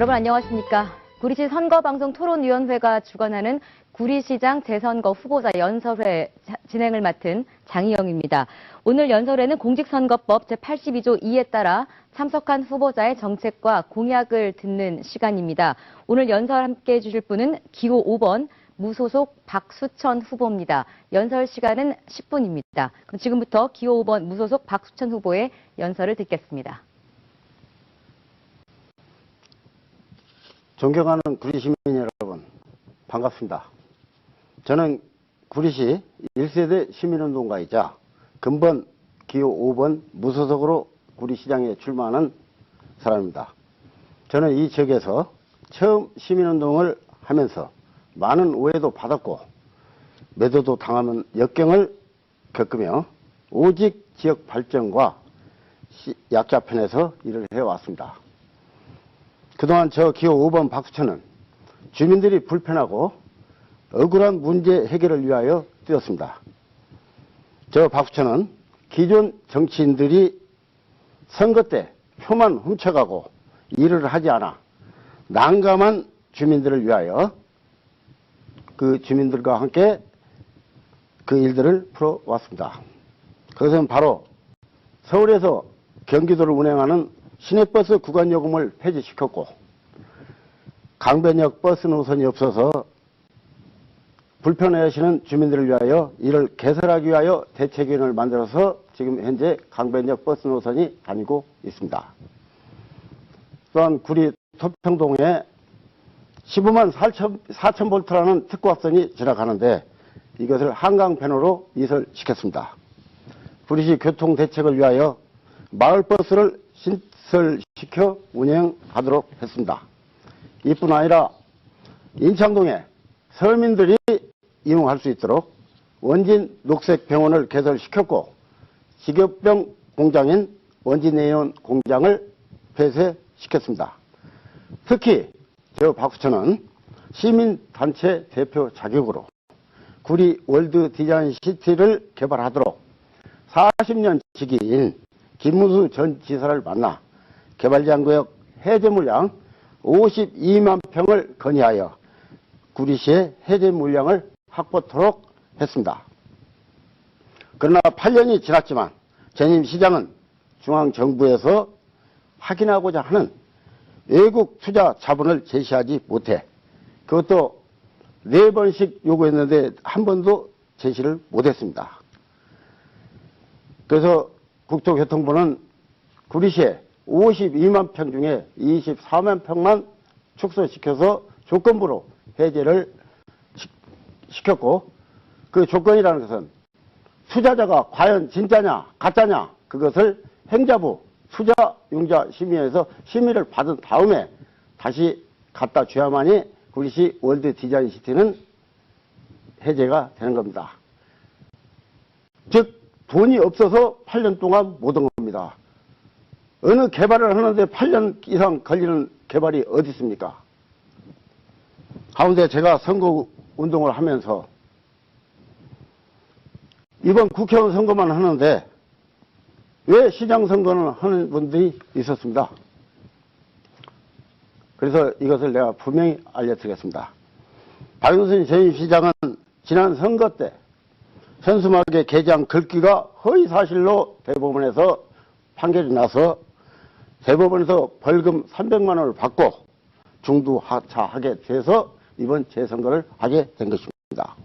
여러분 안녕하십니까. 구리시 선거방송 토론위원회가 주관하는 구리시장 재선거 후보자 연설회 진행을 맡은 장희영입니다. 오늘 연설회는 공직선거법 제82조 2에 따라 참석한 후보자의 정책과 공약을 듣는 시간입니다. 오늘 연설 함께해 주실 분은 기호 5번 무소속 박수천 후보입니다. 연설 시간은 10분입니다. 그럼 지금부터 기호 5번 무소속 박수천 후보의 연설을 듣겠습니다. 존경하는 구리 시민 여러분, 반갑습니다. 저는 구리시 1세대 시민운동가이자 근본 기호 5번 무소속으로 구리시장에 출마하는 사람입니다. 저는 이 지역에서 처음 시민운동을 하면서 많은 오해도 받았고 매도도 당하는 역경을 겪으며 오직 지역 발전과 약자 편에서 일을 해왔습니다. 그동안 저 기호 5번 박수천은 주민들이 불편하고 억울한 문제 해결을 위하여 뛰었습니다. 저 박수천은 기존 정치인들이 선거 때 표만 훔쳐가고 일을 하지 않아 난감한 주민들을 위하여 그 주민들과 함께 그 일들을 풀어왔습니다. 그것은 바로 서울에서 경기도를 운행하는 시내버스 구간요금을 폐지시켰고 강변역 버스 노선이 없어서 불편해하시는 주민들을 위하여 이를 개설하기 위하여 대책위원회를 만들어서 지금 현재 강변역 버스 노선이 다니고 있습니다. 또한 구리 토평동에 15만 4천 볼트라는 특과선이 지나가는데 이것을 한강변으로 이설시켰습니다. 구리시 교통대책을 위하여 마을버스를 신설시켜 운행하도록 했습니다. 이뿐 아니라 인창동에 서민들이 이용할 수 있도록 원진 녹색병원을 개설시켰고 직업병 공장인 원진내의원 공장을 폐쇄시켰습니다. 특히 저 박수천은 시민단체 대표 자격으로 구리 월드 디자인 시티를 개발하도록 40년 지기인 김문수 전 지사를 만나 개발장구역 해제 물량 52만 평을 건의하여 구리시의 해제 물량을 확보토록 했습니다. 그러나 8년이 지났지만 전임 시장은 중앙정부에서 확인하고자 하는 외국 투자 자본을 제시하지 못해 그것도 4번씩 요구했는데 한 번도 제시를 못했습니다. 그래서 국토교통부는 구리시에 52만 평 중에 24만 평만 축소시켜서 조건부로 해제를 시켰고 그 조건이라는 것은 투자자가 과연 진짜냐 가짜냐 그것을 행자부 투자융자심의회에서 심의를 받은 다음에 다시 갖다 줘야만이 구리시 월드 디자인 시티는 해제가 되는 겁니다. 즉 돈이 없어서 8년 동안 못 온 겁니다. 어느 개발을 하는데 8년 이상 걸리는 개발이 어디 있습니까? 가운데 제가 선거운동을 하면서 이번 국회의원 선거만 하는데 왜 시장 선거는 하는 분들이 있었습니다. 그래서 이것을 내가 분명히 알려드리겠습니다. 박영선 전 시장은 지난 선거 때 현수막에 게장 긁기가 허위사실로 대법원에서 판결이 나서 대법원에서 벌금 300만 원을 받고 중도하차하게 돼서 이번 재선거를 하게 된 것입니다.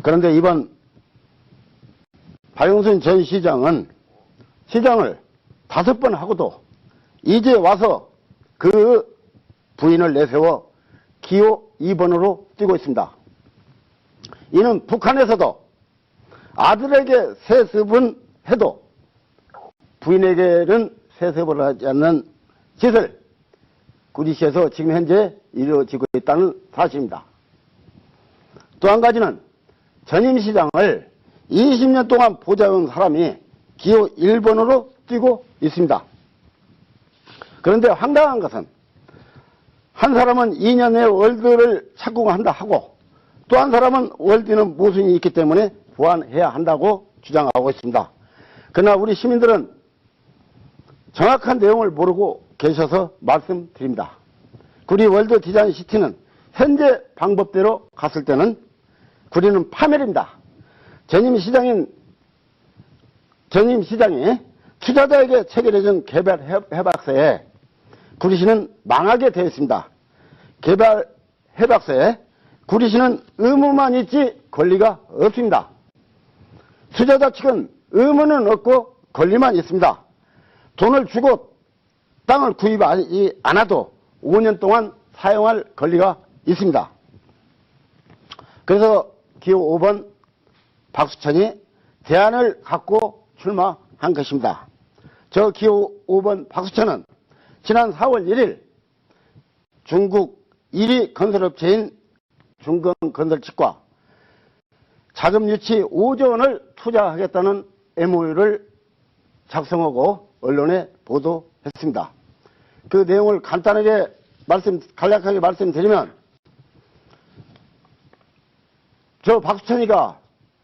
그런데 이번 박영선 전 시장은 시장을 5번 하고도 이제 와서 그 부인을 내세워 기호 2번으로 뛰고 있습니다. 이는 북한에서도 아들에게 세습은 해도 부인에게는 세습을 하지 않는 짓을 구리시에서 지금 현재 이루어지고 있다는 사실입니다. 또 한 가지는 전임 시장을 20년 동안 보좌해온 사람이 기호 1번으로 뛰고 있습니다. 그런데 황당한 것은 한 사람은 2년 내에 월드를 착공한다 하고 또 한 사람은 월드는 모순이 있기 때문에 보완해야 한다고 주장하고 있습니다. 그러나 우리 시민들은 정확한 내용을 모르고 계셔서 말씀드립니다. 구리 월드 디자인 시티는 현재 방법대로 갔을 때는 구리는 파멸입니다. 전임 시장이 투자자에게 체결해준 개발 협약서에 구리시는 망하게 되어 있습니다. 개발 협약서에 구리시는 의무만 있지 권리가 없습니다. 투자자 측은 의무는 없고 권리만 있습니다. 돈을 주고 땅을 구입하지 않아도 5년 동안 사용할 권리가 있습니다. 그래서 기호 5번 박수천이 대안을 갖고 출마한 것입니다. 저 기호 5번 박수천은 지난 4월 1일 중국 1위 건설업체인 중건건설 측과 자금 유치 5조 원을 투자하겠다는 MOU를 작성하고 언론에 보도했습니다. 그 내용을 간단하게 간략하게 말씀드리면, 저 박수천이가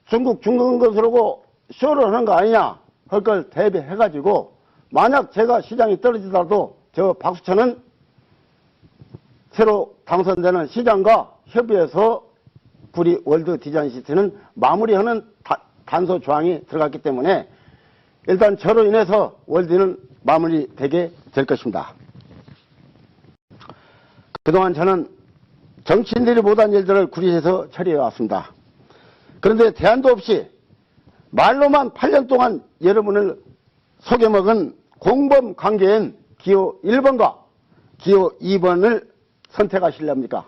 중국 중건건설하고 쇼를 하는 거 아니냐 할 걸 대비해가지고, 만약 제가 시장이 떨어지더라도 저 박수천은 새로 당선되는 시장과 협의해서 구리 월드 디자인 시티는 마무리하는 단서 조항이 들어갔기 때문에 일단 저로 인해서 월드는 마무리되게 될 것입니다. 그동안 저는 정치인들이 못한 일들을 구리에서 처리해 왔습니다. 그런데 대안도 없이 말로만 8년 동안 여러분을 속여먹은 공범 관계인 기호 1번과 기호 2번을 선택하실랍니까?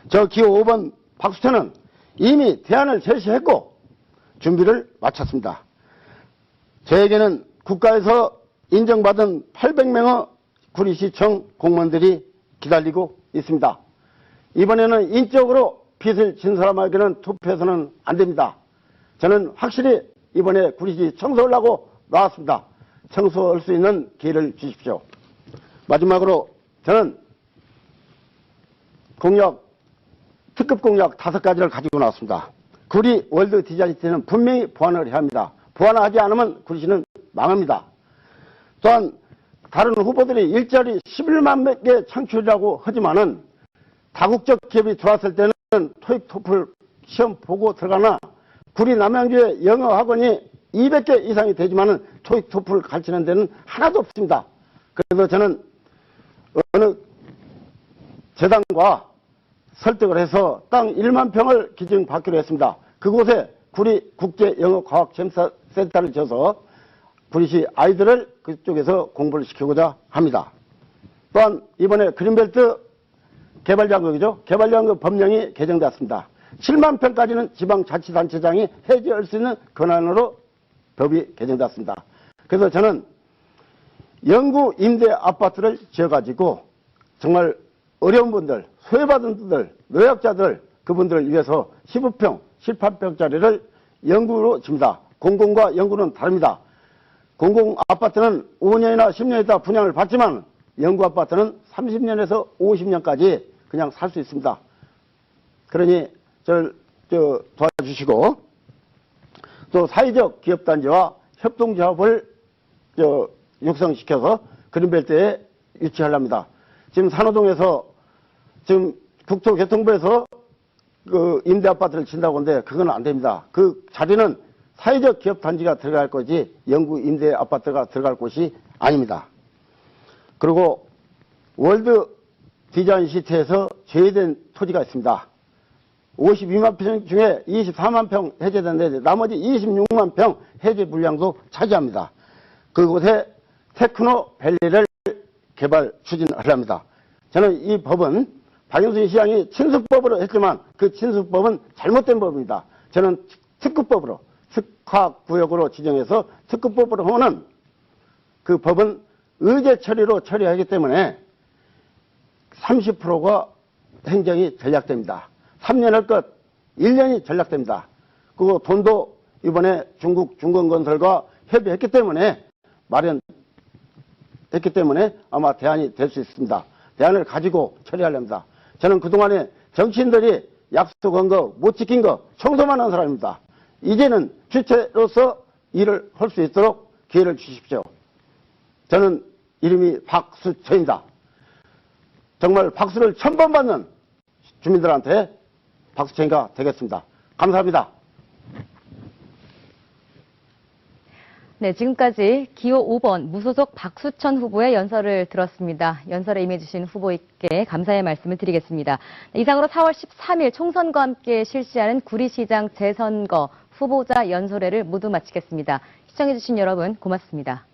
저 기호 5번 박수천은 이미 대안을 제시했고 준비를 마쳤습니다. 저에게는 국가에서 인정받은 800명의 구리시청 공무원들이 기다리고 있습니다. 이번에는 인적으로 빚을 진 사람에게는 투표해서는 안 됩니다. 저는 확실히 이번에 구리시 청소하려고 나왔습니다. 청소할 수 있는 기회를 주십시오. 마지막으로 저는 특급 공약 5가지를 가지고 나왔습니다. 구리 월드 디자인 시티는 분명히 보완을 해야 합니다. 보완하지 않으면 구리시는 망합니다. 또한 다른 후보들이 일자리 11만 개 창출이라고 하지만은 다국적 기업이 들어왔을 때는 토익 토플 시험 보고 들어가나, 구리 남양주에 영어 학원이 200개 이상이 되지만은 토익 토플 가르치는 데는 하나도 없습니다. 그래서 저는 어느 재단과 설득을 해서 땅 1만 평을 기증받기로 했습니다. 그곳에 구리 국제영어과학센터를 지어서 구리시 아이들을 그쪽에서 공부를 시키고자 합니다. 또한 이번에 그린벨트 개발장벽이죠. 개발장벽 법령이 개정되었습니다. 7만 평까지는 지방자치단체장이 해제할 수 있는 권한으로 법이 개정되었습니다. 그래서 저는 영구 임대 아파트를 지어가지고 정말 어려운 분들, 소외받은 분들, 노약자들, 그분들을 위해서 15평, 18평짜리를 영구로 줍니다. 공공과 영구는 다릅니다. 공공 아파트는 5년이나 10년 있다 분양을 받지만 영구 아파트는 30년에서 50년까지 그냥 살 수 있습니다. 그러니 저를 도와주시고, 또 사회적 기업단지와 협동조합을 육성시켜서 그린벨트에 유치하렵니다. 지금 산호동에서 지금 국토교통부에서 그 임대아파트를 진다고 하는데 그건 안 됩니다. 그 자리는 사회적 기업단지가 들어갈 거지 영구 임대아파트가 들어갈 곳이 아닙니다. 그리고 월드 디자인 시티에서 제외된 토지가 있습니다. 52만 평 중에 24만 평 해제됐는데 나머지 26만 평 해제 물량도 차지합니다. 그곳에 테크노밸리를 개발 추진하렵니다. 저는 이 법은 박영순 시장이 친수법으로 했지만 그 친수법은 잘못된 법입니다. 저는 특구법으로, 특화구역으로 지정해서 특구법으로 하는 그 법은 의제 처리로 처리하기 때문에 30%가 행정이 전략됩니다. 3년 할 것 1년이 전략됩니다. 그리고 돈도 이번에 중국 중건건설과 협의했기 때문에 마련했기 때문에 아마 대안이 될 수 있습니다. 대안을 가지고 처리하렵니다. 저는 그동안에 정치인들이 약속한 거 못 지킨 거 청소만 한 사람입니다. 이제는 주체로서 일을 할 수 있도록 기회를 주십시오. 저는 이름이 박수천입니다. 정말 박수를 1000번 받는 주민들한테 박수천이가 되겠습니다. 감사합니다. 네, 지금까지 기호 5번 무소속 박수천 후보의 연설을 들었습니다. 연설에 임해주신 후보께 감사의 말씀을 드리겠습니다. 이상으로 4월 13일 총선과 함께 실시하는 구리시장 재선거 후보자 연설회를 모두 마치겠습니다. 시청해주신 여러분 고맙습니다.